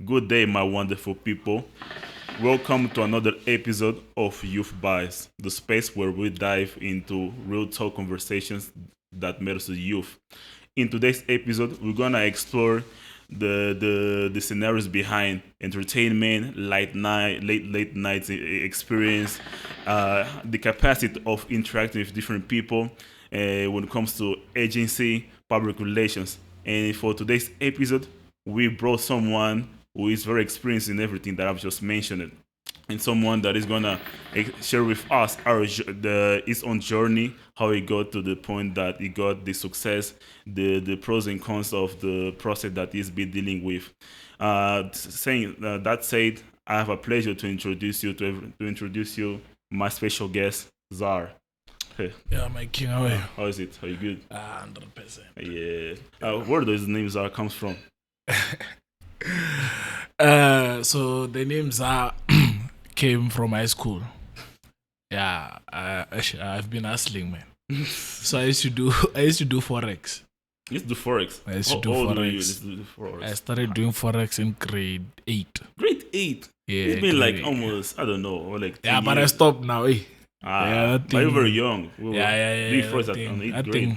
Good day, my wonderful people. Welcome to another episode of Youth Bias, the space where we dive into real talk conversations that matters to youth. In today's episode, we're gonna explore the scenarios behind entertainment, late night experience, the capacity of interacting with different people when it comes to agency, public relations. And for today's episode, we brought someone who is very experienced in everything that I've just mentioned, and someone that is gonna share with us his own journey, how he got to the point that he got the success, the pros and cons of the process that he's been dealing with. That said, I have a pleasure to introduce you my special guest, ZAR. Hey. Yeah, my king, how are you? How is it? Are you good? 100%. Yeah. Where those names are comes from? So the names are came from high school. Yeah, I've been hustling, man. So I used to do forex. You used to do forex. I used to do forex. I started doing forex in grade 8. Grade 8. Yeah, it's been like almost, I don't know, like 10 years. But I stopped now. But you were very young. We yeah. doing forex on 8th grade.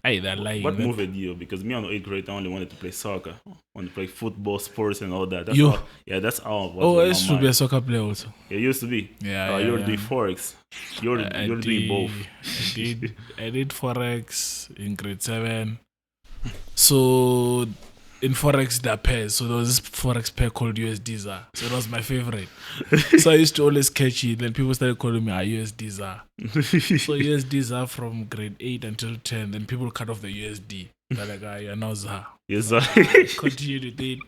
Hey, they're lying. What moved you? Because me on 8th grade, I only wanted to play soccer. I wanted to play football, sports, and all that. That's all. I used to be a soccer player also. Yeah, you used to be. Yeah. You were doing forex. You're doing both. I did forex in grade 7. So in forex there are pairs. So there was this forex pair called USD ZAR. So it was my favorite. So I used to always catch it. Then people started calling me USD ZAR. So USD ZAR from grade 8 until 10. Then people cut off the USD. They're like, you're now ZAR. Yes, ZAR. Continued with it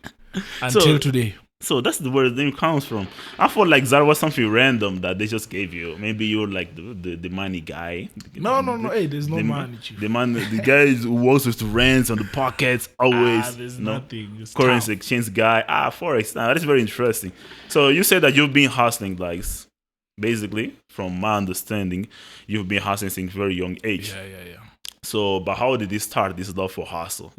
until today. So that's where the name comes from. I thought like ZAR was something random that they just gave you. Maybe you're like the money guy. No. Hey, there's no money. The guy who works with the rents on the pockets always. There's nothing. It's currency tough. Exchange guy. Forex. That's very interesting. So you said that you've been hustling, like basically, from my understanding, you've been hustling since very young age. Yeah. So, but how did this start? This love for hustle.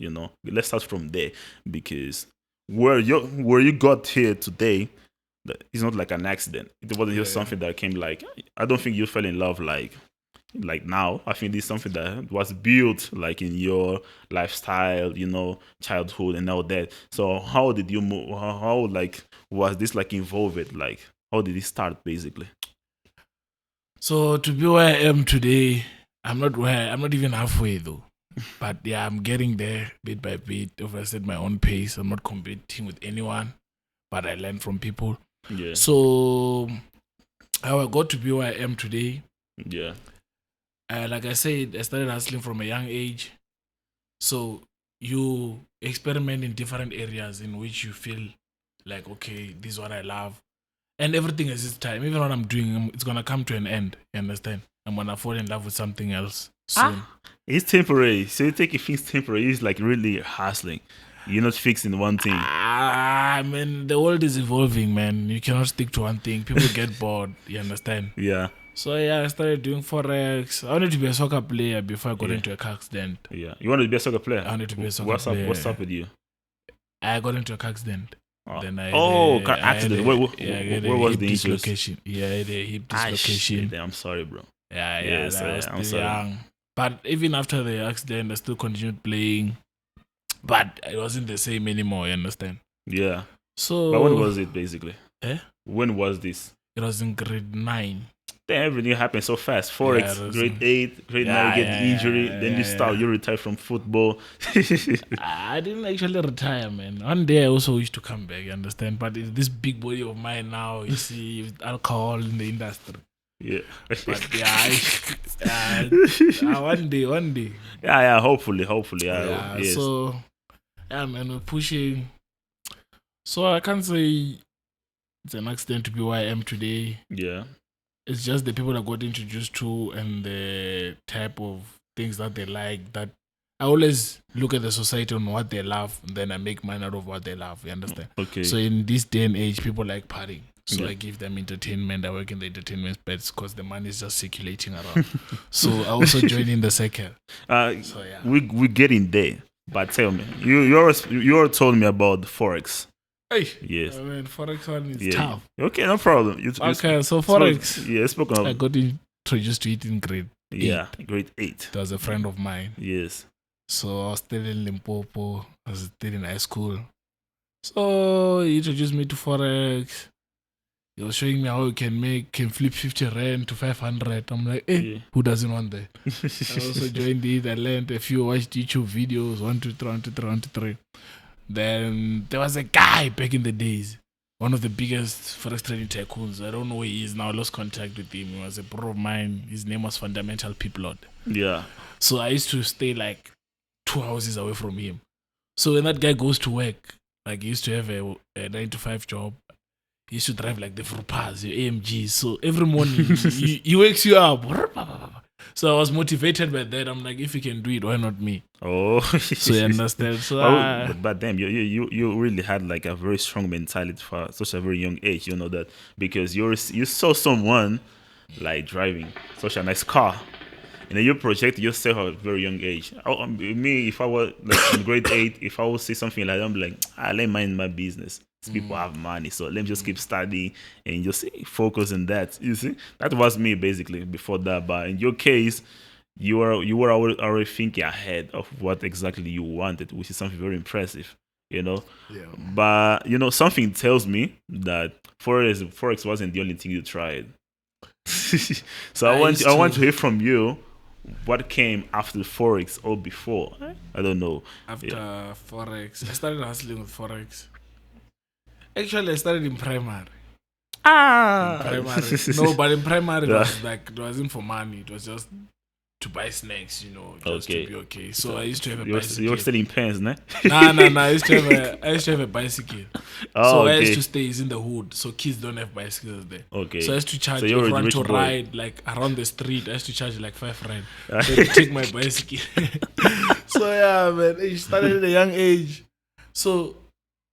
Let's start from there, because where you got here today, it's not like an accident. It wasn't just something that came like. I don't think you fell in love like now. I think this is something that was built like in your lifestyle, childhood and all that. So how did you move? How like was this like involved? Like how did it start basically? So to be where I am today, I'm not even halfway though. But yeah, I'm getting there bit by bit. Obviously, at my own pace. I'm not competing with anyone, but I learn from people. Yeah. So how I got to be where I am today. Yeah. Like I said, I started hustling from a young age. So you experiment in different areas in which you feel like, okay, this is what I love. And everything has its time. Even what I'm doing, it's going to come to an end. You understand? I'm going to fall in love with something else soon. It's temporary. So you take things temporary. It's like really hustling. You're not fixing one thing. Man, the world is evolving, man. You cannot stick to one thing. People get bored. You understand? Yeah. So yeah, I started doing forex. I wanted to be a soccer player before I got into a car accident. Yeah. You wanted to be a soccer player? I wanted to be a soccer player. What's up with you? I got into a car accident. Then car accident. Where was the dislocation? Yeah, I had a hip dislocation. I'm sorry, bro. Yeah, I'm still young. But even after the accident, I still continued playing. But it wasn't the same anymore, you understand? Yeah. So, but when was it, basically? When was this? It was in grade 9. Then everything happened so fast. Forex, grade 8, grade 9, you get the injury. Then you retire from football. I didn't actually retire, man. One day I also wish to come back, you understand? But it's this big body of mine now, you see, with alcohol in the industry. Yeah. But one day. Yeah, hopefully. Yes. So, yeah, man, we're pushing. So I can't say It's an accident to be where I am today. Yeah. It's just the people I got introduced to and the type of things that they like. That I always look at the society on what they love, and then I make mine out of what they love. You understand? Okay. So in this day and age, people like partying. So Yeah. I give them entertainment. I work in the entertainment space because the money is just circulating around. So I also join in the circle. So yeah. We get in there. But tell me, you already told me about the forex. Hey, Yes. I mean, Forex one is Yeah. tough. Okay, no problem. Okay, so Forex, Yeah, spoken I of. got introduced to it in grade 8. Yeah, grade 8. There was a friend of mine. Yes. So I was still in Limpopo. I was still in high school. So he introduced me to Forex. He was showing me how you can flip 50 rand to 500. I'm like, Yeah. who doesn't want that? I also joined it. I learned a few, watched YouTube videos, 1, 2, 3, 1, 2, 3, 1, 2, 3. Then there was a guy back in the days, one of the biggest forex trading tycoons. I don't know where he is now. I lost contact with him. He was a bro of mine. His name was Fundamental People. Yeah. So I used to stay like 2 houses away from him. So when that guy goes to work, like he used to have a 9 to 5 job. He used to drive like the Frupas, the AMGs. So every morning he wakes you up. So I was motivated by that. I'm like, if he can do it, why not me? Oh. So you understand. So but damn, you really had like a very strong mentality for such a very young age. You know that because you saw someone like driving such a nice car. And then you project yourself at a very young age. Me, if I was like in grade 8, if I would see something like that, I'm like, let me mind my business. These people have money, so let me just keep studying and just focus on that. You see, that was me basically before that. But in your case, you were already thinking ahead of what exactly you wanted, which is something very impressive. You know, yeah. But something tells me that forex wasn't the only thing you tried. So I want to hear from you. What came after Forex or before? I don't know. After Forex, I started hustling with Forex. Actually, I started in primary. No, but in primary, it wasn't for money. It was just to buy snacks, just to be okay. So I used to have a bicycle. You were still in pens, ne? No. I used to have a bicycle. So I used to stay in the hood. So kids don't have bicycles there. Okay. So I used to charge So you're a rich to boy. ride like around the street. I used to charge like 5 rand. So to take my bicycle. So yeah, man, it started at a young age. So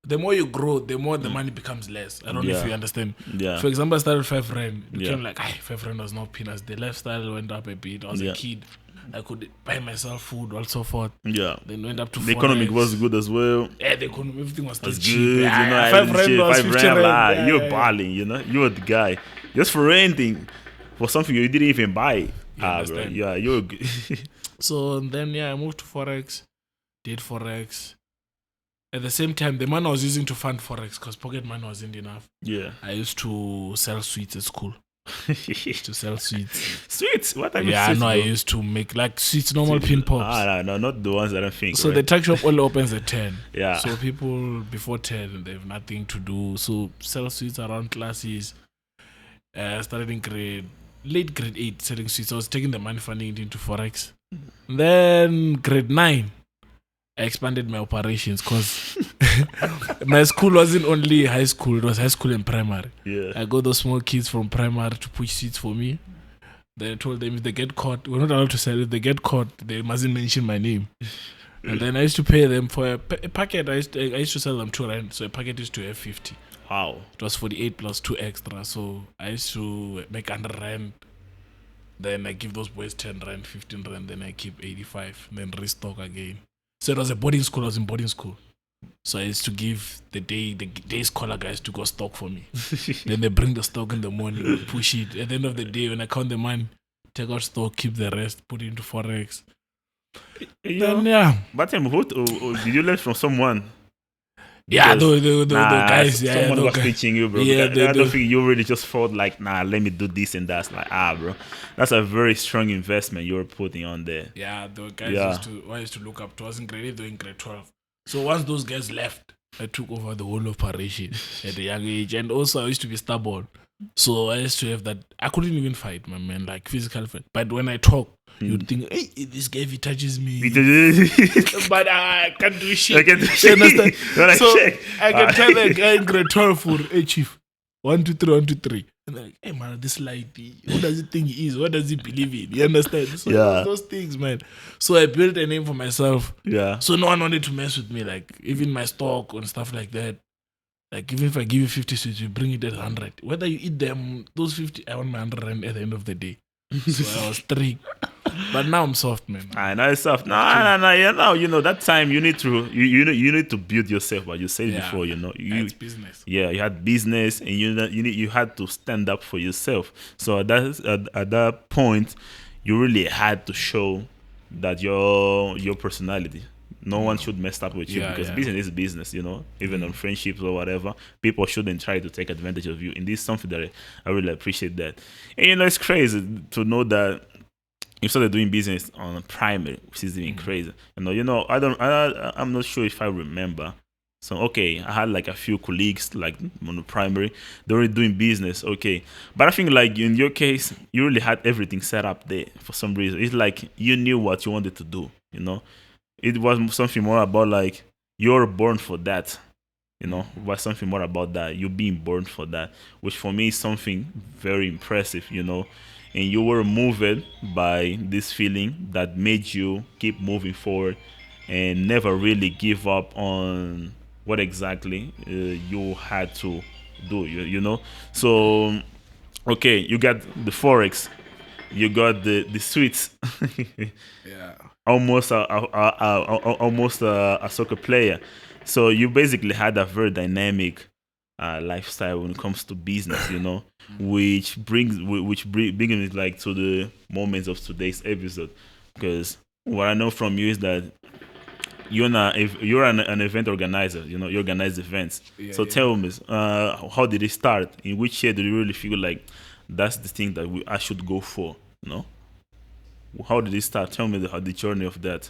the more you grow, the more the money becomes less. I don't know if you understand. Yeah. For example, I started with 5 rand. It became like, 5 rand was not peanuts. The lifestyle went up a bit. I was a kid. I could buy myself food, all so forth. Yeah. Then went up to the economic was good as well. Yeah, the economy, everything was still That's cheap. good. Yeah, 5 rand was 50 rand. You're balling, You're the guy. Just for renting for something you didn't even buy. Bro. Yeah, you're good. So then, I moved to Forex, did Forex. At the same time, the money I was using to fund Forex, because pocket money wasn't enough. Yeah. I used to sell sweets at school. To sell sweets. Sweets? What type of Yeah, sweets? I used to make like sweets, normal pin pops. No, not the ones that I think. So the tuck shop only opens at 10. Yeah. So people before 10, they have nothing to do. So sell sweets around classes. I started in late grade 8 selling sweets. I was taking the money funding it into Forex. Then grade 9, I expanded my operations because my school wasn't only high school, it was high school and primary. Yeah. I got those small kids from primary to push seats for me. Then I told them if they get caught, we're not allowed to sell it. If they get caught, they mustn't mention my name. And then I used to pay them for a packet. I used to sell them 2 rand, so a packet used to have 50. Wow. It was 48 plus 2 extra. So I used to make 100 rand. Then I give those boys 10 rand, 15 rand. Then I keep 85. Then restock again. So it was a boarding school. I was in boarding school. So I used to give the day scholar guys to go stock for me. Then they bring the stock in the morning, push it. At the end of the day, when I count the money, take out stock, keep the rest, put it into Forex. Then, But did you learn from someone? Yeah, the guys. Yeah, someone was teaching you, bro. Yeah, I don't think you really just thought like, let me do this and that's like, bro. That's a very strong investment you're putting on there. Yeah, the guys used to look up to us in grade 8, they were in grade 12. So once those guys left, I took over the whole operation at a young age. And also I used to be stubborn. So I used to have that. I couldn't even fight, my man, like physical fight. But when I talk, you'd think, hey, this guy, if he touches me. But I can't do shit. I can do shit. You understand? So I can tell the guy in grade 12 for, hey, chief, 1, 2, 3, 1, 2, 3. And they're like, hey man, this lady, who does he think he is? What does he believe in? You understand? So it was those things, man. So I built a name for myself. Yeah. So no one wanted to mess with me, like even my stock and stuff like that. Like even if I give you 50 sweets, you bring it at 100. Whether you eat them, those 50, I want my 100 rand at the end of the day. So I was strict. But now I'm soft, man. Now it's soft. No. You know that time you need to you need to build yourself. But you said it before, you know, it's business. Yeah, you had business, and you had to stand up for yourself. So at that point, you really had to show that your personality. No one should mess up with you because business is business, you know, even on friendships or whatever. People shouldn't try to take advantage of you. And this is something that I really appreciate that. And, you know, it's crazy to know that you started doing business on a primary, which is even crazy. I'm not sure if I remember. So, okay, I had like a few colleagues like on the primary. They were doing business, okay. But I think like in your case, you really had everything set up there for some reason. It's like you knew what you wanted to do, you know. It was something more about like you're born for that, you know. It was something more about that, you being born for that, which for me is something very impressive, you know. And you were moved by this feeling that made you keep moving forward and never really give up on what exactly you had to do, you know. So, okay, you got the Forex, you got the sweets. Yeah. Almost a soccer player. So you basically had a very dynamic lifestyle when it comes to business, you know, which brings it like to the moments of today's episode. Because what I know from you is that you're an event organizer, you know, you organize events. So tell me, how did it start? In which year did you really feel like that's the thing that I should go for, you know? How did it start? Tell me the journey of that.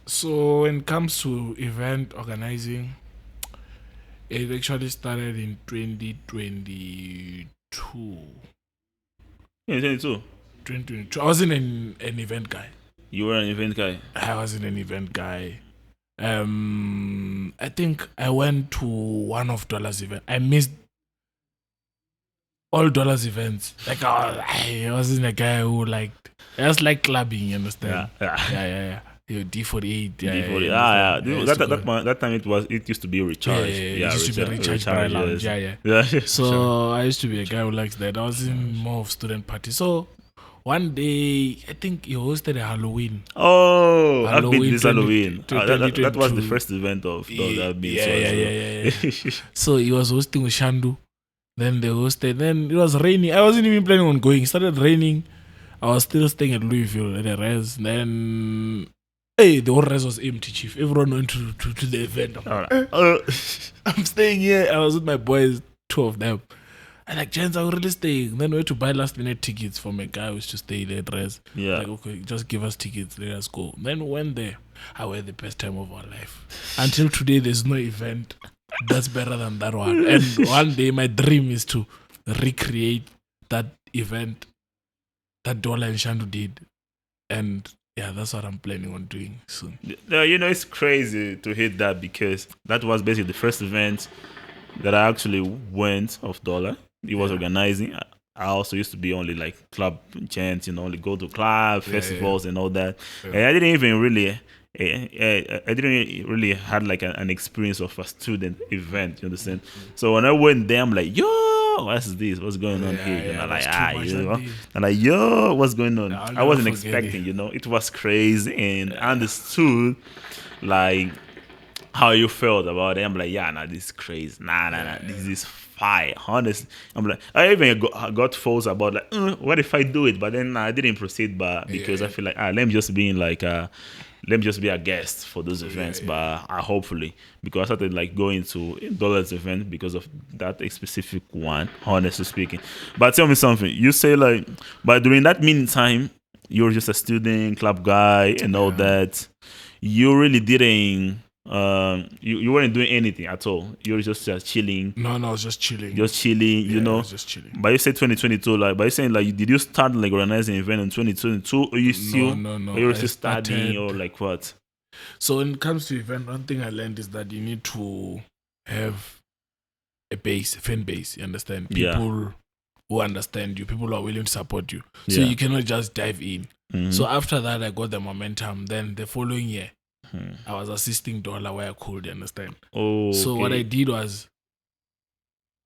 So when it comes to event organizing, it actually started in 2022. 2022? 2022. I wasn't an event guy. You were an event guy? I wasn't an event guy. I think I went to one of Dollar's event. I missed all Dollar's events. Like I wasn't a guy who liked. I just like clubbing. You understand? Yeah. D48. Yeah. That time it used to be recharged. It used to be recharged by lounge. Yeah. So I used to be a guy who likes that. I was in more of student party. So one day, I think he hosted a Halloween. Oh, Halloween. That was the first event of that. Yeah. So he was hosting with Shandu. Then they hosted. Then it was raining. I wasn't even planning on going. It started raining. I was still staying at Louisville at the res. Then, the whole res was empty, chief. Everyone went to the event. I'm staying here. I was with my boys, 2 of them. I like, gents, I'm really staying. Then we had to buy last minute tickets from a guy who used to stay there at res. Yeah. Like, okay, just give us tickets. Let us go. Then we went there. I had the best time of our life. Until today, there's no event that's better than that one. And one day, my dream is to recreate that event that Dola and Shandu did. And yeah, that's what I'm planning on doing soon. You know, it's crazy to hit that because that was basically the first event that I actually went of Dollar. He was organizing. I also used to be only like club chants, you know, only go to club festivals and all that. And I didn't even really. I didn't really had like an experience of a student event. You understand? So when I went there, I'm like, yo, what's this? What's going on here? And I'm like, I'm like, yo, what's going on? I wasn't expecting, you know. It was crazy, and I understood like how you felt about it. I'm like, this is crazy. This is fire. Honestly, I'm like, I even got thoughts about like, what if I do it? But then I didn't proceed, because I feel like, let me just be in like let me just be a guest for those events, but hopefully, because I started like going to Dollar's event because of that specific one, honestly speaking. But tell me something, you say like, but during that meantime, you were just a student, club guy and all that. You really didn't, you weren't doing anything at all. You were just chilling. No, I was just chilling. You know. Just chilling. But you said 2022, like, but you saying like, did you start like organizing an event in 2022, or you still, no, or you were still studying, or like what? So when it comes to event, one thing I learned is that you need to have a fan base. You understand? Yeah. People who understand you, people who are willing to support you. So Yeah. you cannot just dive in. Mhm. So after that, I got the momentum. Then the following year, Hmm. I was assisting Dollar where I could. You understand? Oh, So what I okay. did was,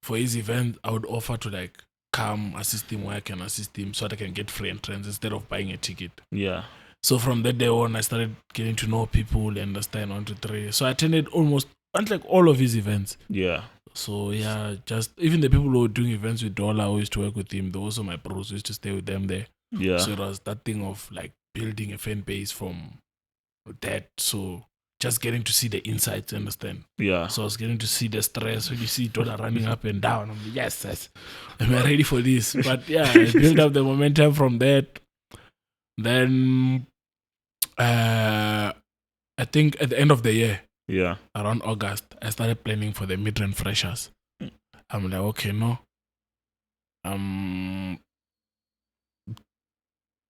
for his event, I would offer to like come assist him where I can assist him, so that I can get free entrance instead of buying a ticket. Yeah. So from that day on, I started getting to know people, understand 1, 2, 3. So I attended almost like all of his events. Yeah. So yeah, just even the people who were doing events with Dollar, who used to work with him, they were also my bros. I used to stay with them there. Yeah. So it was that thing of like building a fan base from that. So just getting to see the insights, understand? Yeah. So I was getting to see the stress when you see Dollar running up and down. I'm like, yes, am I ready for this? But yeah, I built up the momentum from that. Then I think at the end of the year, Yeah. around August, I started planning for the mid-range freshers. I'm like, okay, no.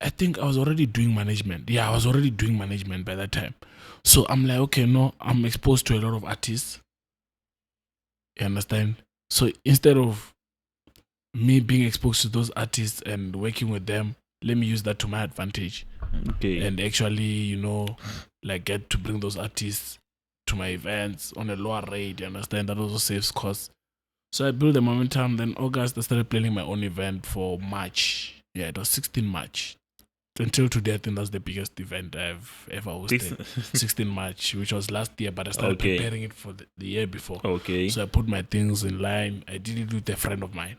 I think I was already doing management. Yeah, I was already doing management by that time. So I'm like, okay, no, I'm exposed to a lot of artists. You understand? So instead of me being exposed to those artists and working with them, let me use that to my advantage. Okay. And actually, like get to bring those artists to my events on a lower rate. You understand? That also saves costs. So I built the momentum. Then August, I started planning my own event for March. Yeah, it was 16 March. Until today, I think that's the biggest event I've ever hosted. 16 March, which was last year, but I started preparing it for the year before. Okay. So I put my things in line. I did it with a friend of mine.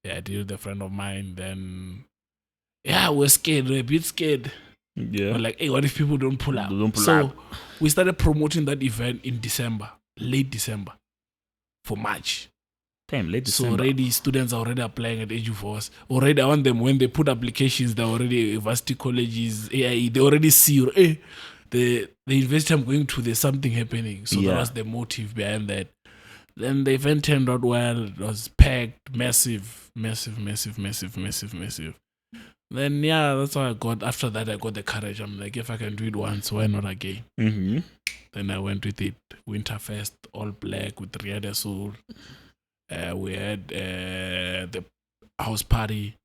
Yeah, I did it with a friend of mine. Then, yeah, we're scared. We're a bit scared. Yeah. We're like, hey, what if people don't pull up? So we started promoting that event in December, late December, for March. Damn, late December. So already students are already applying at EduForce. Already I want them, when they put applications, they're already university colleges, AIE, they already see, hey, the university I'm going to, there's something happening. So that was the motive behind that. Then the event turned out well. It was packed, massive. Then yeah, that's how I got. After that, I got the courage. I'm like, if I can do it once, why not again? Mm-hmm. Then I went with it. Winterfest, all black with Riyadh Soul. We had the house party,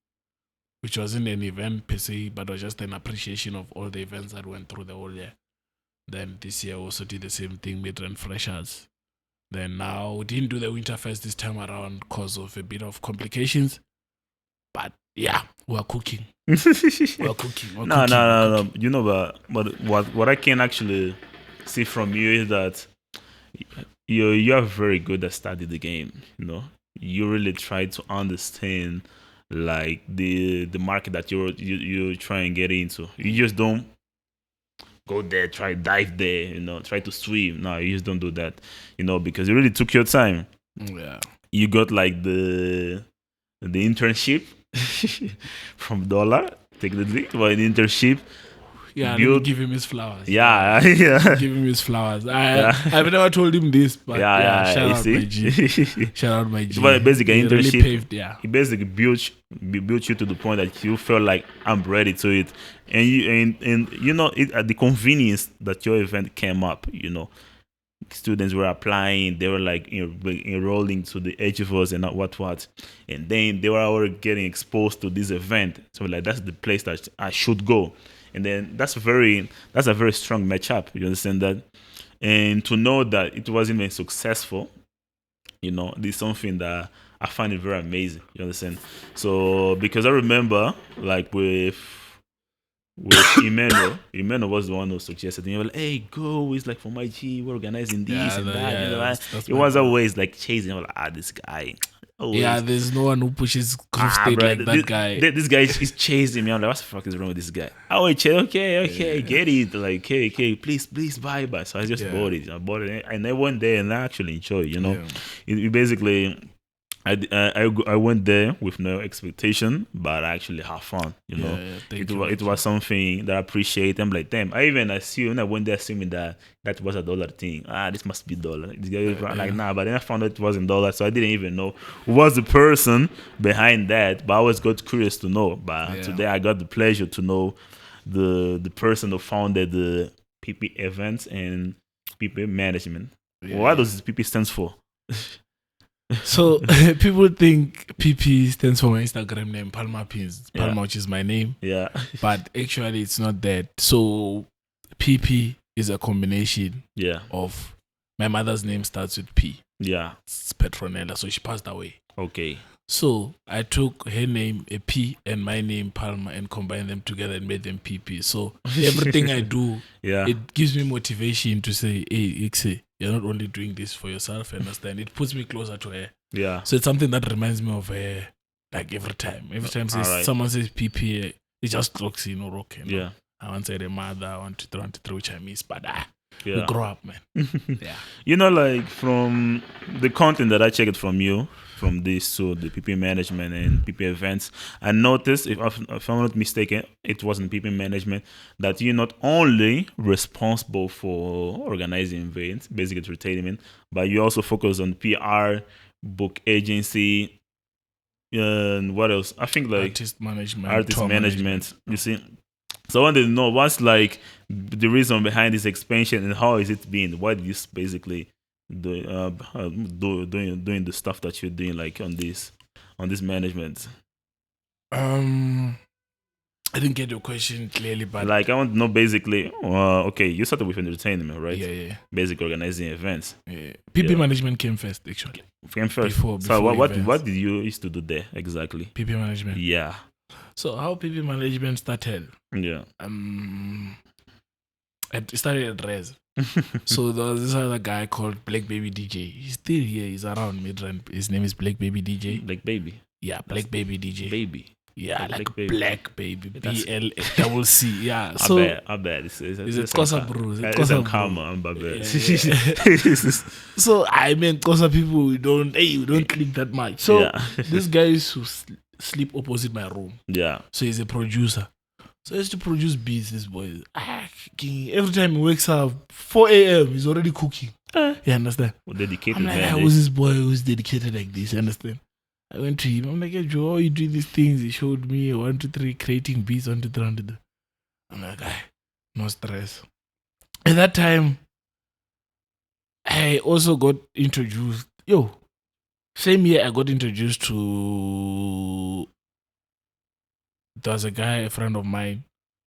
which wasn't an event per se, but was just an appreciation of all the events that went through the whole year. Then this year also did the same thing, mid-range freshers. Then now we didn't do the Winterfest this time around because of a bit of complications. But yeah, we're cooking. We're cooking. No. You know, but what I can actually see from you is that you're very good at studying the game. You really try to understand like the market that you try and get into. You just don't go there, try dive there, try to swim. No, you just don't do that, because you really took your time. Yeah. You got like the internship from Dollar, technically, but an internship. Yeah, let me give him his flowers. Yeah. Give him his flowers. I've never told him this, but shout out my G. Shout out my G. But basically, he internship. Really paved, He basically built you to the point that you felt like I'm ready to it, and it at the convenience that your event came up. Students were applying, they were like enrolling to the HFOs and what, and then they were already getting exposed to this event. So like that's the place that I should go. And then that's a very strong matchup. You understand that? And to know that it wasn't even successful, this is something that I find it very amazing. You understand? So because I remember like with Emmanuel was the one who suggested. And you were like, hey, go. It's like for my G, we're organizing this and that. It was always like chasing. I'm like, this guy. Always. Yeah, there's no one who pushes Groove State like that guy. This guy is chasing me. I'm like, what the fuck is wrong with this guy? Okay, get it. Like, okay, please, bye. So I just bought it. And I went there and I actually enjoyed it, It basically, I went there with no expectation, but I actually had fun, It was something that I appreciate. I'm like, damn, I assumed, I went there assuming that was $1 thing. This must be $. This guy like, nah, but then I found out it wasn't $, so I didn't even know who was the person behind that, but I always got curious to know. But today I got the pleasure to know the person who founded the PP events and PP management. What does PP stands for? So people think PP stands for my Instagram name, Palma Pins. Palma, which is my name. Yeah. But actually it's not that. So PP is a combination of my mother's name starts with P. Yeah. It's Petronella, so she passed away. Okay. So I took her name, a P, and my name, Palma, and combined them together and made them PP. So everything I do, it gives me motivation to say, hey, Ixe, you're not only doing this for yourself, understand? It puts me closer to her. Yeah. So it's something that reminds me of her, like every time. Every time someone says PP, it just looks, rock. Yeah. I want to say the mother, I want to throw, which I miss, but we grow up, man. Yeah. Like from the content that I checked from you, from this to the PP management and PP events, I noticed, if I'm not mistaken, it wasn't PP management, that you're not only responsible for organizing events, basic entertainment, but you also focus on PR, book agency, and what else? I think like artist management. You see. So I wanted to know what's like the reason behind this expansion and how is it been? Why did you basically doing the stuff that you're doing like on this management? I didn't get your question clearly, but like I want to know basically. Okay, you started with entertainment, right? Yeah. Basic organizing events. Yeah. PP management came first, actually. Came first. Before so what did you used to do there exactly? PP management. Yeah. So how PP management started? Yeah. It started at Res. So there was this other guy called Black Baby DJ. He's still here. He's around Midrand. His name is Black Baby DJ. Black Baby. Yeah, Black Baby DJ. Baby. Yeah, like Baby. Black Baby. BLC. Yeah. So I bet. It's Kosa bro. So I mean, Kosa people, we don't click that much. So this guy used to sleep opposite my room. Yeah. So he's a producer. So he used to produce beats, this boy. Every time he wakes up, 4 a.m., he's already cooking. You understand? Dedicated, I'm like, man. how was this boy who's dedicated like this? You understand? I went to him. I'm like, hey, Joe, how are you doing these things? He showed me 1, 2, 3, creating beats, 1, 2, 3, 1, 2, 3. I'm like, no stress. At that time, I also got introduced. Same year I got introduced to. There was a guy, a friend of mine,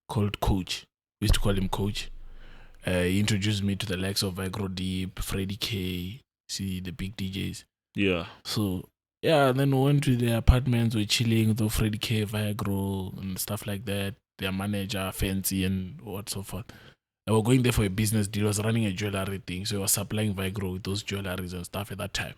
called Coach. We used to call him Coach. He introduced me to the likes of Vigro Deep, Freddie K, see the big DJs. Yeah. So then we went to their apartments, we're chilling with Freddie K, Vigro, and stuff like that. Their manager, Fancy, and what so forth. I was going there for a business deal. I was running a jewelry thing, so I was supplying Vigro with those jewelries and stuff at that time.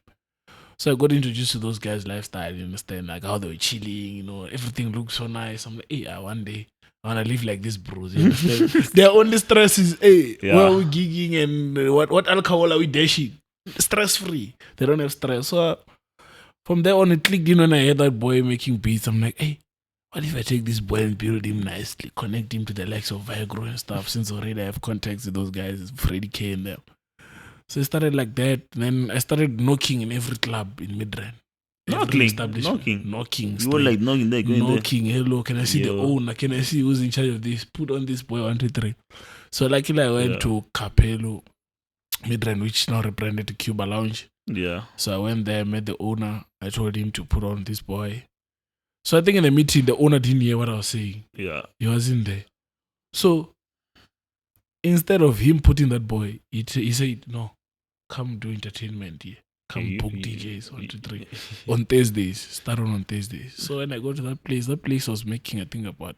So I got introduced to those guys' lifestyle, you understand, like how they were chilling, everything looked so nice. I'm like, hey, one day I wanna live like this, bros. You understand? Their only stress is, where are we gigging and what alcohol are we dashing? Stress free. They don't have stress. So from there on, it clicked in when I heard that boy making beats. I'm like, hey, what if I take this boy and build him nicely, connect him to the likes of Viagra and stuff? Since already I have contacts with those guys, Freddie K and them. So it started like that. Then I started knocking in every club in Midrand. Knocking. You were like knocking there, knocking. Hello, can I see the owner? Can I see who's in charge of this? Put on this boy 1, 2, 3. So luckily I went to Capello, Midrand, which now rebranded to Cuba Lounge. Yeah. So I went there, met the owner. I told him to put on this boy. So I think in the meeting, the owner didn't hear what I was saying. Yeah. He wasn't there. So instead of him putting that boy, he said, no, come do entertainment here. Come book DJs 1, 2, 3 on Thursdays. Start on Thursdays. So when I go to that place was making, I think, about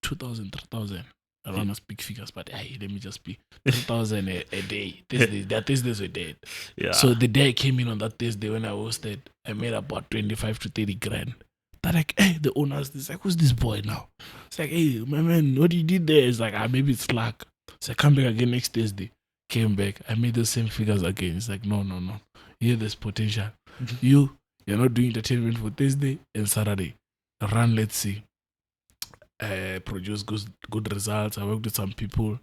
2,000, 3,000. I don't want to speak figures, but hey, let me just be 2,000 a day. Their Thursdays were dead. Yeah. So the day I came in on that Thursday when I hosted, I made about 25 to 30 grand. They're like, hey, the owner's this. Like, who's this boy now? It's like, hey, my man, what you did there? It's like, maybe it's slack. So I come back again next Thursday. Came back. I made the same figures again. It's like, no. Here there's potential. You're not doing entertainment for Thursday and Saturday. Run, let's see. Produce good results. I worked with some people.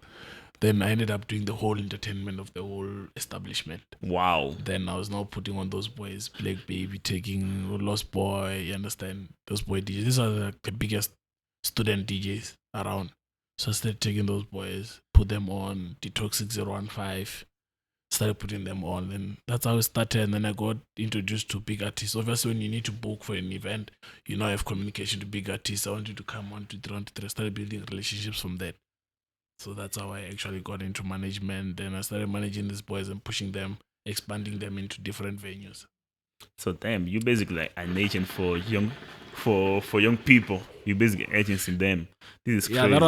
Then I ended up doing the whole entertainment of the whole establishment. Wow. Then I was now putting on those boys, Black Baby, taking Lost Boy, you understand? Those boy DJs. These are the biggest student DJs around. So I started taking those boys, put them on Detox 6015, started putting them on, and that's how it started. And then I got introduced to big artists. Obviously, when you need to book for an event, you know, I have communication to big artists. I want you to come 1, 2, 3, 1, 2, 3. I started building relationships from that. So that's how I actually got into management. Then I started managing these boys and pushing them, expanding them into different venues. So damn, you basically like an agent for young people. You basically agency them. This is crazy.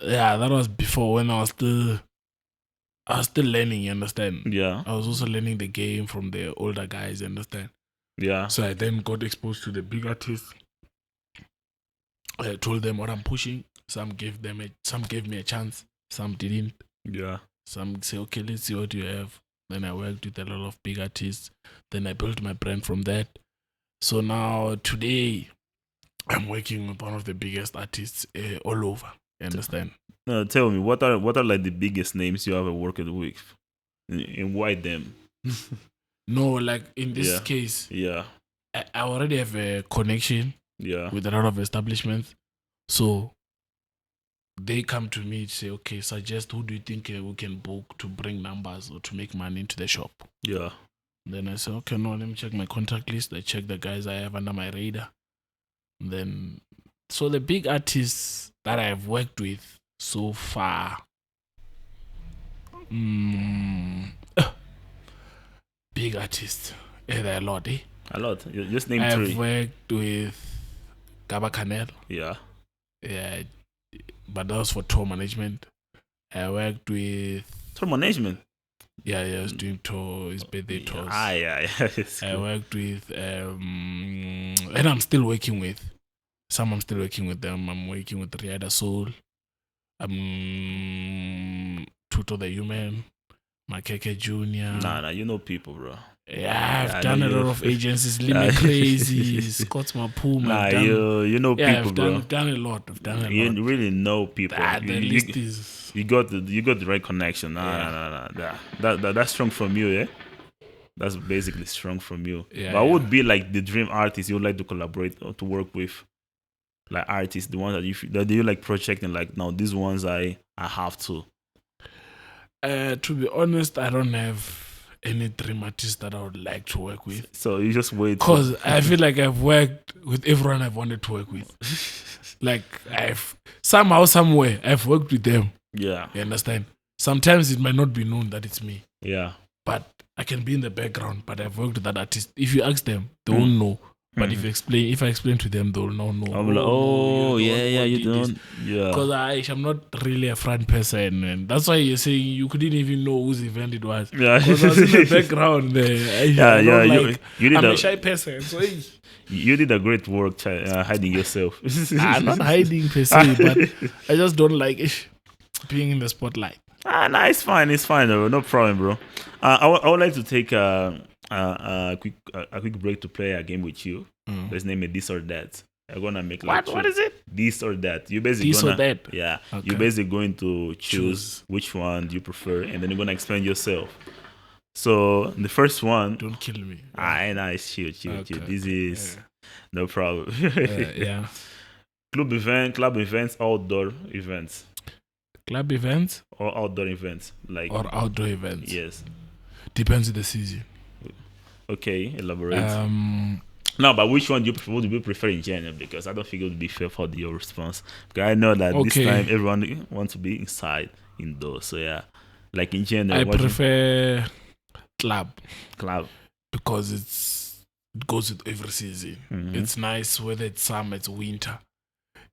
That was before when I was still learning, you understand? Yeah. I was also learning the game from the older guys, you understand? Yeah. So I then got exposed to the big artists. I told them what I'm pushing. Some gave me a chance. Some didn't. Yeah. Some say, okay, let's see what you have. Then I worked with a lot of big artists. Then I built my brand from that. So now today, I'm working with one of the biggest artists all over. You understand? Tell me, what are like the biggest names you ever worked with, and why them? No, like in this case, I already have a connection with a lot of establishments. So they come to me to say, okay, suggest who do you think we can book to bring numbers or to make money into the shop. Yeah. Then I say, okay, no, let me check my contact list. I check the guys I have under my radar. And then, so the big artists that I've worked with so far, big artists, there are a lot, eh? A lot. You just name 3. I've worked with Gaba Canel. Yeah. Yeah, but that was for tour management. I worked with tour management. Yeah, I was doing his birthday tours. Yeah. I worked with, and I'm still working with some. I'm still working with them. I'm working with Riada Soul. Tuto the Human, Makeke Junior. Nah, you know people, bro. Yeah, I've done a lot of agencies. Lime Crazy, Scott Mapuma. Nah, you know people, bro. I've done a lot. You really know people. The list is. You got the right connection. Nah. That's strong from you, yeah. That's basically strong from you. Yeah, but what would be like the dream artist you would like to collaborate or to work with? Like artists, the ones that you like projecting. Like now, these ones I have to. To be honest, I don't have any dream artist that I would like to work with. So you just wait. Because I feel like I've worked with everyone I've wanted to work with. Like I've somehow, somewhere, I've worked with them. Yeah. You understand? Sometimes it might not be known that it's me. Yeah. But I can be in the background, but I've worked with that artist. If you ask them, they won't know. But if I explain to them, they will now know. I'm like, you don't. Yeah. Because I'm not really a front person, and that's why you're saying you couldn't even know whose event it was. Yeah. Because I was in the background there. I'm a shy person, so you did a great work hiding yourself. I'm not hiding per se, but I just don't like being in the spotlight. Nah, it's fine, bro. No problem, bro. I would like to take a quick break to play a game with you. Let's name it This or That. I'm gonna make like what is it? This or That. You basically This or that. Yeah. Okay. You're basically going to choose which one you prefer, and then you're gonna explain yourself. So the first one. Don't kill me. Nice, chill. This is no problem. Yeah. Club events, outdoor events. Club events or outdoor events, or outdoor events. Yes. Depends on the season. Okay, elaborate. No, but which one would you prefer in general? Because I don't think it would be fair for your response. Because I know that this time everyone wants to be indoors. So yeah, like in general, I prefer club because it goes with every season. It's nice whether it's summer, it's winter.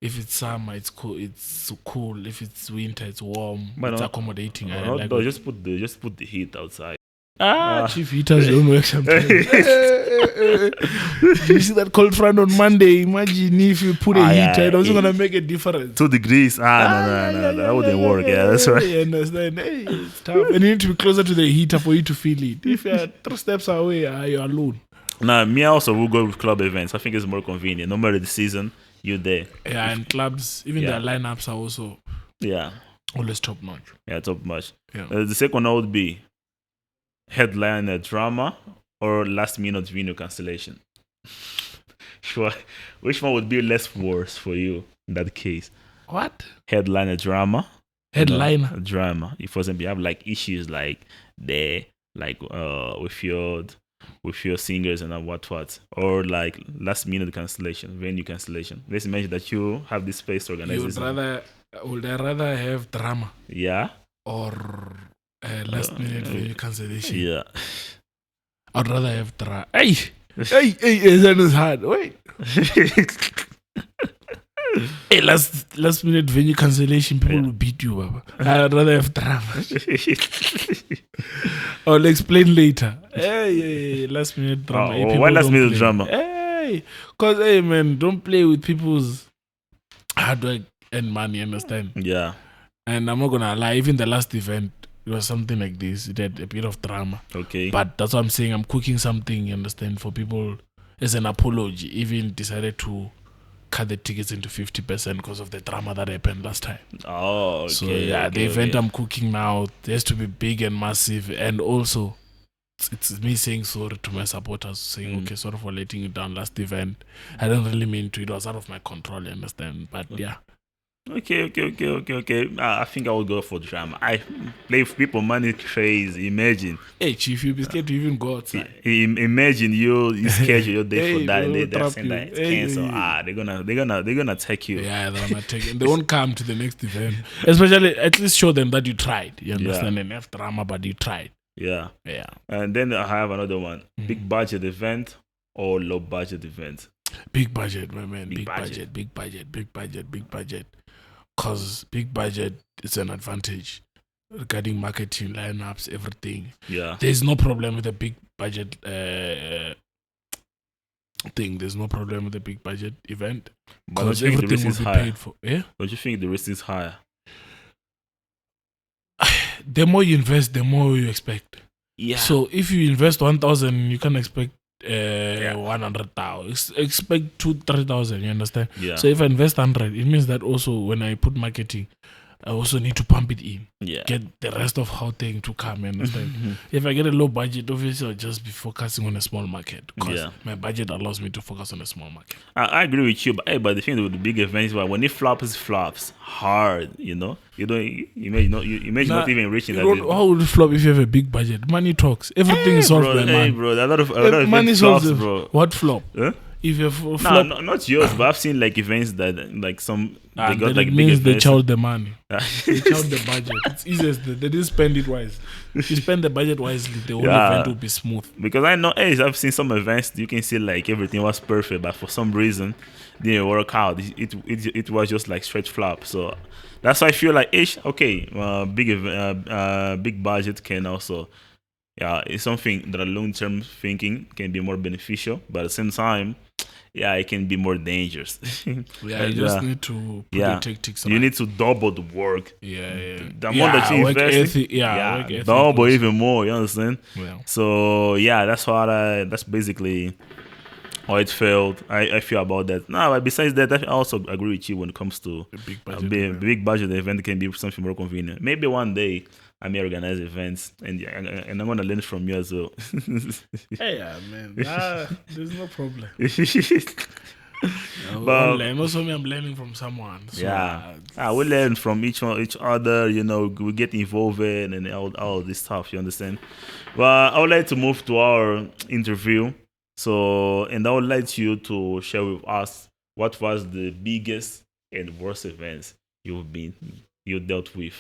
If it's summer, it's cool. It's cool. If it's winter, it's warm. But it's accommodating. Just put the heat outside. Chief heaters don't work sometimes. You see that cold front on Monday? Imagine if you put a heater, it's also gonna make a difference. 2 degrees. No, that wouldn't work. Yeah, that's right. You understand? It's tough, and you need to be closer to the heater for you to feel it. If you're 3 steps away, you're alone. Nah, me also will go with club events. I think it's more convenient. No matter the season, you're there. Yeah, and clubs, even their lineups are also always top notch. Yeah, top notch. Yeah. The second one would be headliner drama or last minute venue cancellation. Sure. Which one would be less worse for you in that case? What? Headliner drama. Headliner drama. If for example you have like issues like there, like with your singers and what, or like last minute cancellation, venue cancellation. Let's imagine that you have this space to organize this. Would I rather have drama? Yeah. Or last minute venue cancellation? Yeah. I'd rather have drama. Hey, that is hard. Wait. Hey, last minute venue cancellation, people will beat you, Baba. I'd rather have drama. I'll explain later. Hey, last minute drama. Why last minute drama? Hey, cause hey man, don't play with people's hard work and money. Understand? Yeah. And I'm not gonna lie. Even the last event, it was something like this. It had a bit of drama. Okay. But that's what I'm saying. I'm cooking something. You understand? For people as an apology. Even decided to cut the tickets into 50% because of the drama that happened last time. Oh, okay. So yeah, the event I'm cooking now, it has to be big and massive, and also it's me saying sorry to my supporters, saying okay, sorry for letting you down last event. I don't really mean to. It was out of my control, you understand? But yeah. Okay. I think I will go for drama. I play with people, money crazy. Imagine. Hey, Chief, you be scared to even go outside. Imagine you schedule your day Hey, for that, and they will they're trap saying you. that it's Hey, cancelled. hey. They're gonna take you. Yeah, they're gonna take it. They won't come to the next event. Especially, at least show them that you tried. You understand? And have drama, but you tried. Yeah. Yeah. And then I have another one: big budget event or low budget event. Big budget, my man. Big Big budget. Because big budget is an advantage regarding marketing, lineups, everything. Yeah. There's no problem with a big budget thing. There's no problem with a big budget event. Because everything will be paid for. Yeah? Don't you think the risk is higher? The more you invest, the more you expect. Yeah. So if you invest 1,000, you can expect 100,000. Expect 2,000-3,000. You understand? Yeah. So if I invest 100, it means that also when I put marketing, I also need to pump it in. Yeah. Get the rest of how thing to come. You understand? If I get a low budget, obviously I'll just be focusing on a small market because my budget allows me to focus on a small market. I agree with you, but the thing with the big events, when it flops hard. You know, you don't imagine not even reaching that. How would it flop if you have a big budget? Money talks. Everything is solved by money. Bro, a lot of money flops, solves bro. What flop? Huh? If you flop, no, not yours, but I've seen like events that like some they got like it big means they events. chow the money. They chow the budget. It's easiest. They didn't spend it wise. If you spend the budget wisely, the whole event will be smooth. Because I know, I've seen some events you can see like everything was perfect, but for some reason didn't work out. It was just like straight flop. So that's why I feel like big budget can also it's something that a long-term thinking can be more beneficial, but at the same time, it can be more dangerous. You just need to put the tactics right. You need to double the work. The amount that you invest, double even more. You understand? Yeah. So that's basically how it felt. I feel about that. No, but besides that, I also agree with you when it comes to big budget event can be something more convenient. Maybe one day I may organize events, and I'm gonna learn from you as well. Man, there's no problem. But also, I'm learning from someone. So we learn from each other. You know, we get involved in and all this stuff. You understand? Well, I would like to move to our interview. So, and I would like you to share with us what was the biggest and worst events you dealt with.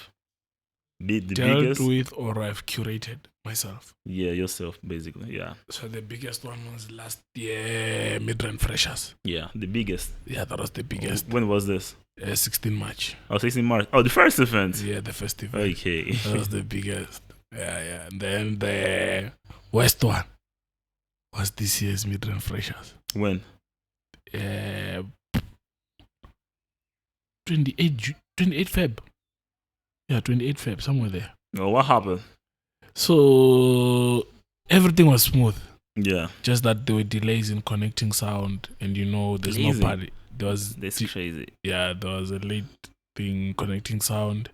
Dealt with, or I've curated myself. Yeah, yourself, basically. Yeah. So the biggest one was last year, Midrand Freshers. Yeah, the biggest. Yeah, that was the biggest. When was this? 16 March. Oh, 16 March. Oh, the first event. Yeah, the first event. Okay. That was the biggest. Yeah. And then the worst one was this year's Midrand Freshers. When? 28 Feb. Yeah, 28 Feb, somewhere there. Oh, what happened? So everything was smooth. Yeah. Just that there were delays in connecting sound, and there's no party. That's crazy. Yeah, there was a late thing connecting sound.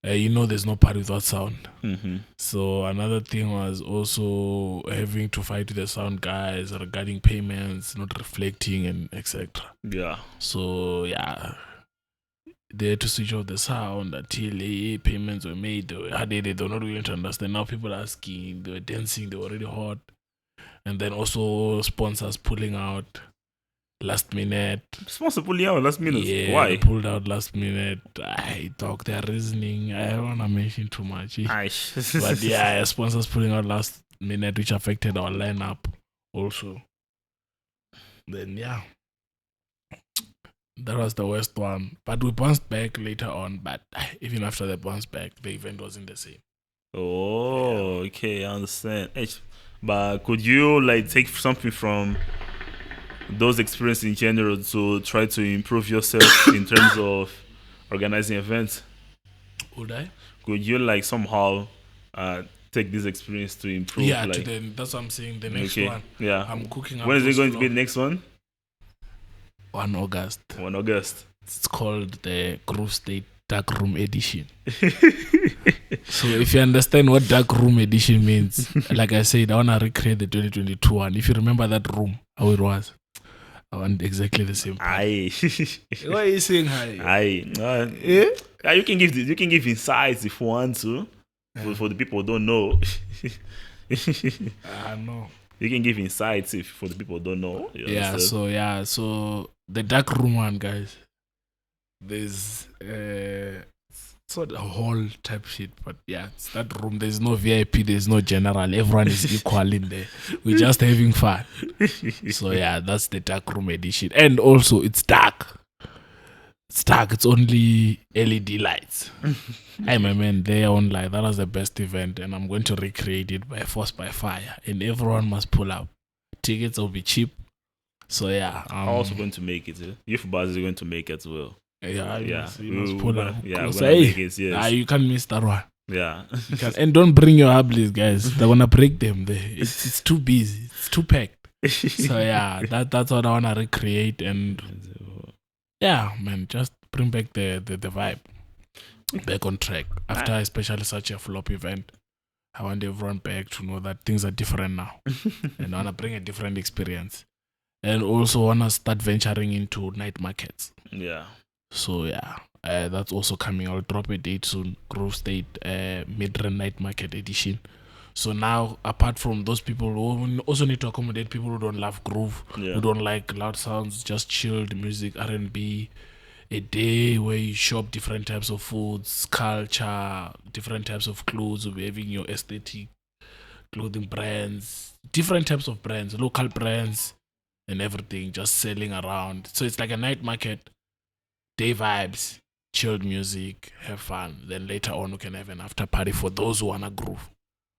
There's no party without sound. Mm-hmm. So another thing was also having to fight with the sound guys regarding payments not reflecting and etc. Yeah. So they had to switch off the sound until payments were made. They were not willing to understand. Now people are asking, they were dancing, they were already hot. And then also sponsors pulling out last minute. Sponsor pulling out last minute. Yeah, Why? they pulled out last minute. I talk their reasoning. I don't want to mention too much. But yeah, sponsors pulling out last minute, which affected our lineup also. Then yeah, that was the worst one. But we bounced back later on. But even after the bounce back, the event wasn't the same. Oh, okay, I understand. But could you like take something from those experiences in general to try to improve yourself in terms of organizing events? Would I? Could you like somehow take this experience to improve? Yeah, like, that's what I'm saying. The next okay, one. yeah. I'm cooking up. When is it going to be the next one? 1 August. 1 August. It's called the Groove State Dark Room Edition. So if you understand what Dark Room Edition means, like I said, I want to recreate the 2022 one. If you remember that room, how it was, I want exactly the same. Aye. Why are you saying hi? Aye. Yeah? You can give insights if you want to. For the people who don't know. No. You can give insights if for the people who don't know. So the dark room one, guys. There's sort of hall type shit, but yeah, it's that room. There's no VIP, there's no general. Everyone is equal in there. We're just having fun. So yeah, that's the dark room edition, and also it's dark. It's dark. It's only LED lights. Hey, my man, they own like that was the best event, and I'm going to recreate it by force by fire, and everyone must pull up. Tickets will be cheap. So yeah, I'm also going to make it. Youth Buzz is going to make it as well. Yeah. You must pull up. Yeah, we're say, make it, yes. You can't miss that one. Yeah. And don't bring your hubblies, guys. They're gonna break them. It's too busy. It's too packed. So yeah, that's what I wanna recreate, and yeah, man, just bring back the vibe back on track after especially such a flop event. I want everyone back to know that things are different now, and I wanna bring a different experience, and also wanna start venturing into night markets. Yeah. So yeah, that's also coming. I'll drop a date soon. Grove State Mid-Rand Night Market Edition. So now, apart from those people who also need to accommodate people who don't love groove, who don't like loud sounds, just chilled music, R&B, a day where you shop different types of foods, culture, different types of clothes, you'll be having your aesthetic clothing brands, different types of brands, local brands, and everything just selling around. So it's like a night market. Day vibes, chilled music, have fun. Then later on, we can have an after party for those who wanna groove.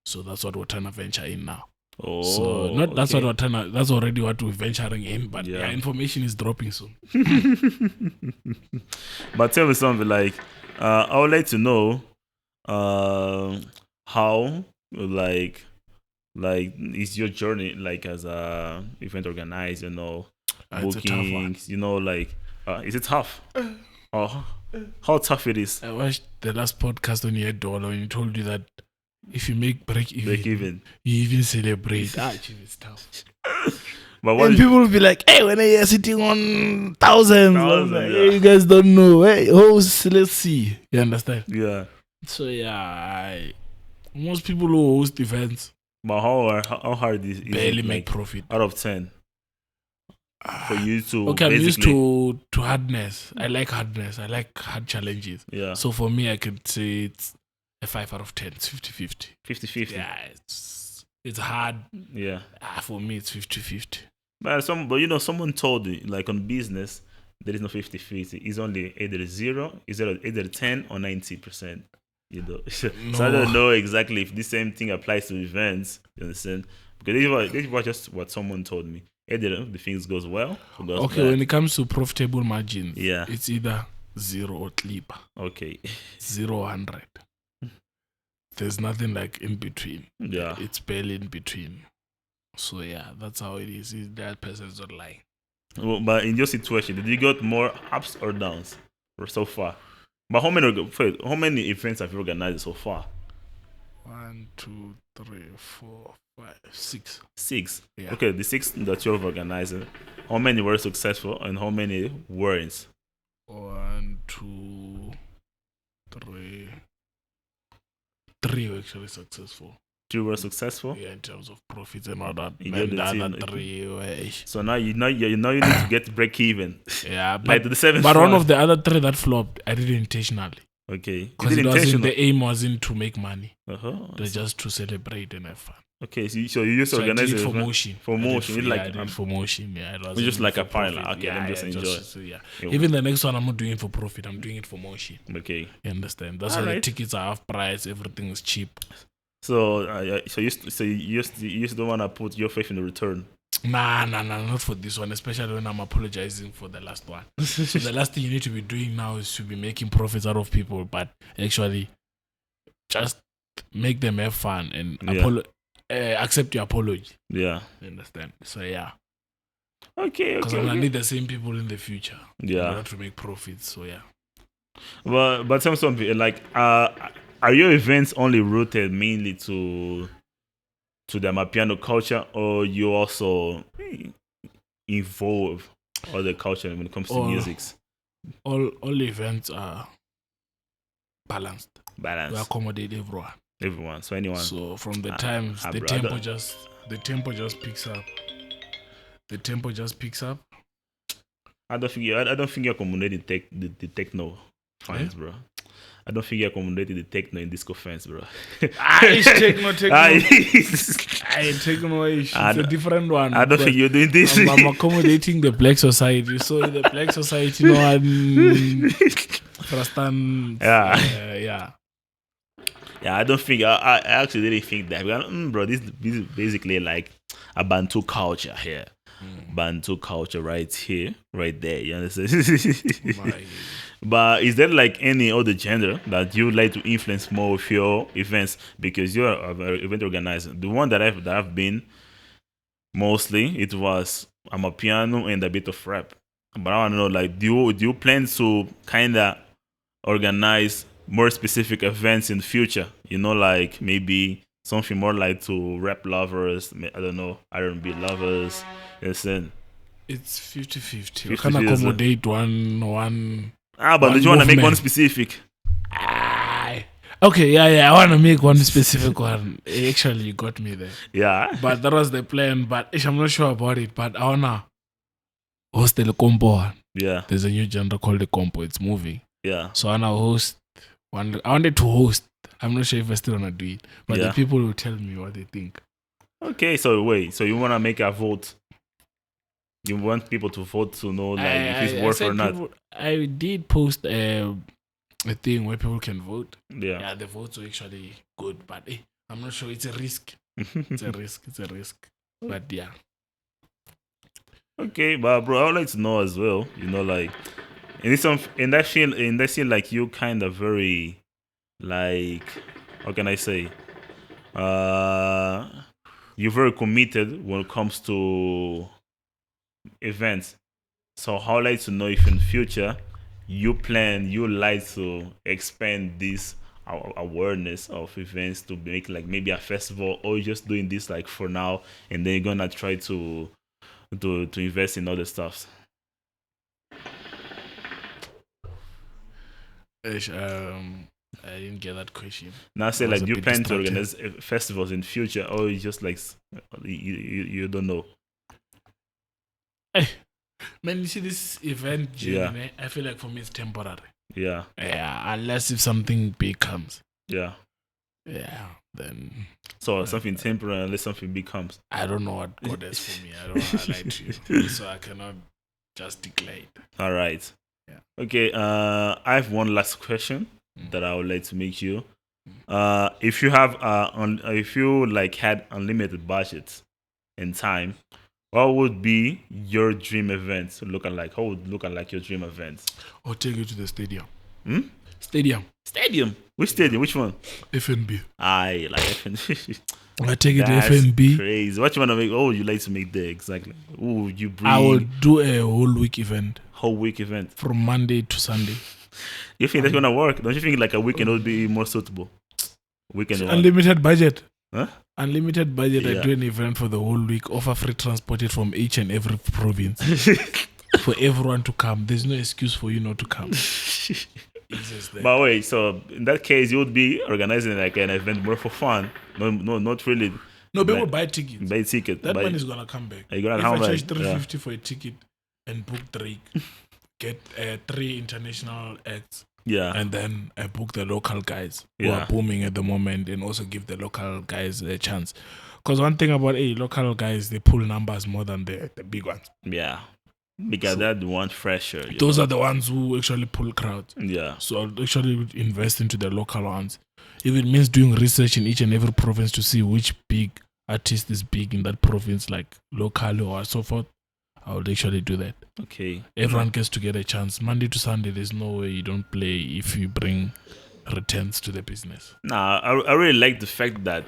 So that's what we're trying to venture in now. That's already what we're venturing in. But yeah, information is dropping soon. But tell me something like, I would like to know, how like is your journey like as a event organizer? Bookings. Is it tough? How tough it is? I watched the last podcast on your dollar when you told you that if you make break even, you even celebrate. It's tough. But and people will be like, hey, when are you sitting on thousands? Hey, you guys don't know. Hey, host, let's see. You understand? Yeah. So yeah, most people who host events, but how hard is barely it, make profit out of 10? For you to I'm used to hardness. I like hardness. I like hard challenges. Yeah. So for me, I could say it's a 5 out of 10. It's 50-50. 50-50. Yeah, it's hard. Yeah. For me, it's 50-50. But someone told me like on business there is no 50-50. It's only either 0, either 10 or 90%. No. So I don't know exactly if the same thing applies to events. You understand? Because this was just what someone told me. Either the things goes well or goes bad. When it comes to profitable margins, yeah, it's either 0 or clip. Okay. 0 100. There's nothing like in between. Yeah. It's barely in between. So yeah, that's how it is. That person's not lying. Well, but in your situation, did you got more ups or downs so far? But how many events have you organized so far? 1, 2, 3, 4, 5, 6. 6. Yeah. Okay, the 6 that you've organized, how many were successful and how many weren't? 1, 2, 3 were actually successful. 3 were successful. Yeah, in terms of profits and all that. You And the get the other team. 3 were. So now you need to get break even. Yeah, Like the 7th but one one. of the other 3 that flopped, I did it intentionally. Okay. Because the aim wasn't to make money. It was just to celebrate and have fun. Okay, so you used to So organize I did it it for motion. For motion. It's like I did it for motion. Yeah, it was just like a profit. pilot. Okay, let me just enjoy. Yeah. Yeah. Even the next one, I'm not doing it for profit. I'm doing it for motion. Okay. You understand? That's why the tickets are half price. Everything is cheap. So you just don't want to put your faith in the return. Nah, not for this one. Especially when I'm apologizing for the last one. So the last thing you need to be doing now is to be making profits out of people, but actually just make them have fun and accept your apology. Yeah. You understand? So yeah. Okay. Because I'm gonna need the same people in the future. Yeah. In order to make profits. So yeah. But tell me something. Like, are your events only rooted mainly to the Amapiano culture, or you also involve other culture when it comes to music? All events are balanced. We Balance. accommodate everyone. Everyone. So anyone. So from the times the tempo just picks up. The tempo just picks up. I don't think you accommodate the techno fans, bro. I don't think you accommodated the techno in disco fans, bro. It's techno. It's a different one. I don't think you're doing this. I'm accommodating the black society. So the black society, no one understand. Yeah. Yeah, I don't think I actually didn't think that. Bro, this is basically like a Bantu culture here. Bantu culture right here, right there. You understand? But is there like any other gender that you would like to influence more with your events? Because you're an event organizer. The one that I've been mostly, it was Amapiano and a bit of rap. But I want to know, like, do you plan to kind of organize more specific events in the future? You know, like maybe something more like to rap lovers. I don't know, R&B lovers. Listen, it's 50-50. You can accommodate one. But do you want to make one specific? Okay, yeah. I want to make one specific one. Actually, you got me there. Yeah. But that was the plan. But I'm not sure about it. But I want to host the compo one. Yeah. There's a new genre called the compo. It's moving. Yeah. So I want to host one. I wanted to host. I'm not sure if I still want to do it. But the people will tell me what they think. Okay, so wait. So you want to make a vote? You want people to vote to know like if it's worth or not? I did post a thing where people can vote. Yeah, the votes are actually good, but I'm not sure. It's a risk. It's a risk. But yeah. Okay, but bro, I would like to know as well. You know, like in that scene, like you kind of very, like, how can I say? You're very committed when it comes to events. So how like to know if in the future you like to expand this awareness of events to make like maybe a festival, or you're just doing this like for now and then you're gonna try to invest in other stuff? I didn't get that question. Now say like you plan to organize festivals in future, or you just like you don't know? Man, you see this event journey, I feel like for me it's temporary. Yeah. Yeah, unless if something big comes. Yeah. Yeah, then. So something temporary unless something big comes. I don't know what God has for me. I don't want to lie to you. So I cannot just declare it. All right. Yeah. Okay, I have one last question that I would like to make you. If you have if you like had unlimited budget and time, what would be your dream event looking like? How would look like your dream event? I'll take you to the stadium. Stadium? Which stadium? Which one? FNB. I like FNB. I take it to FNB. Crazy. What you want to make? Oh, you like to make there exactly? Oh, you bring. I will do a whole week event. Whole week event from Monday to Sunday. You think that's gonna work? Don't you think like a weekend would be more suitable? Weekend. Unlimited budget. Huh? Unlimited budget. I do an event for the whole week. Offer free transport from each and every province for everyone to come. There's no excuse for you not to come. exists there. But wait, so in that case, you would be organizing like an event more for fun. No, not really. No, people buy tickets. Buy ticket. That money is gonna come back. You're gonna if how I charge much? $350 for a ticket and book Drake, get 3 international acts, Yeah. and then I book the local guys who Yeah. are booming at the moment, and also give the local guys a chance. Because one thing about local guys, they pull numbers more than the big ones. Yeah. Because that one fresher. Those are the ones who actually pull crowds. Yeah. So I'll actually invest into the local ones. If it means doing research in each and every province to see which big artist is big in that province, like locally or so forth, I would actually do that. Okay. Everyone gets to get a chance. Monday to Sunday, there's no way you don't play if you bring returns to the business. Nah, I really like the fact that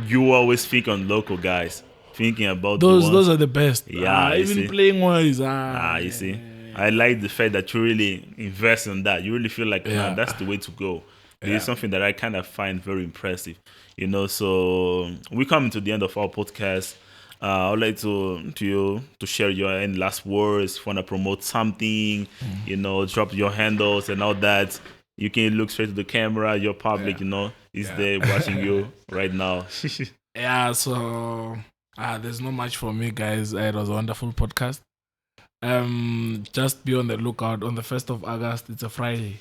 you always think on local guys, thinking about Those are the best. Yeah, you even see. playing wise. You see. I like the fact that you really invest in that. You really feel like Yeah. that's the way to go. This is something that I kind of find very impressive. So we come to the end of our podcast. I would like to share your any last words. If you want to promote something, drop your handles and all that. You can look straight to the camera. Your public, is there watching you right now. Yeah, so there's not much for me, guys. It was a wonderful podcast. Just be on the lookout. On the 1st of August, it's a Friday.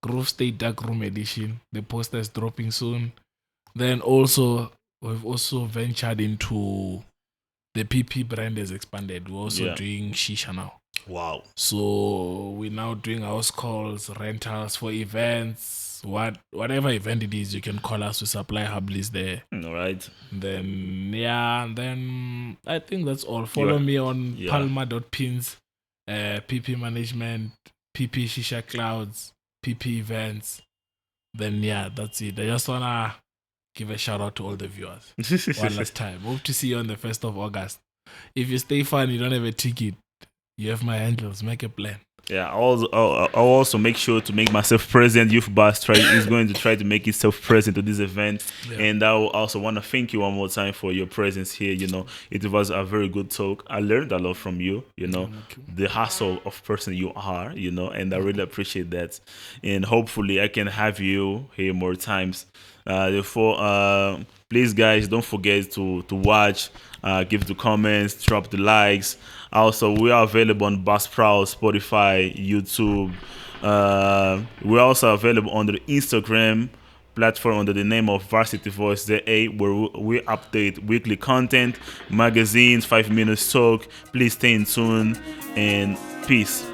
Groove State Dark Room Edition. The poster is dropping soon. Then also, we've also ventured into the PP brand has expanded. We're also doing shisha now. Wow. So we're now doing house calls, rentals for events, whatever event it is, you can call us. We supply Hubblies there. All right. Then I think that's all. Follow me on palma.pins, PP management, PP shisha clouds, PP events. Then that's it. I just wanna give a shout out to all the viewers one last time. Hope to see you on the 1st of August. If you stay fun, you don't have a ticket, you have my handles. Make a plan. Yeah, I'll also make sure to make myself present. Youth Bus is going to try to make itself present to this event. Yeah. And I also want to thank you one more time for your presence here. It was a very good talk. I learned a lot from you, the hustle of person you are, and I really appreciate that. And hopefully I can have you here more times. Therefore, please guys, don't forget to watch, give the comments, drop the likes. Also, we are available on Buzzsprout, Spotify, YouTube. We're also available on the Instagram platform under the name of Varsity Voice ZAR, where we update weekly content, magazines, 5 minutes talk. Please stay in tune and peace.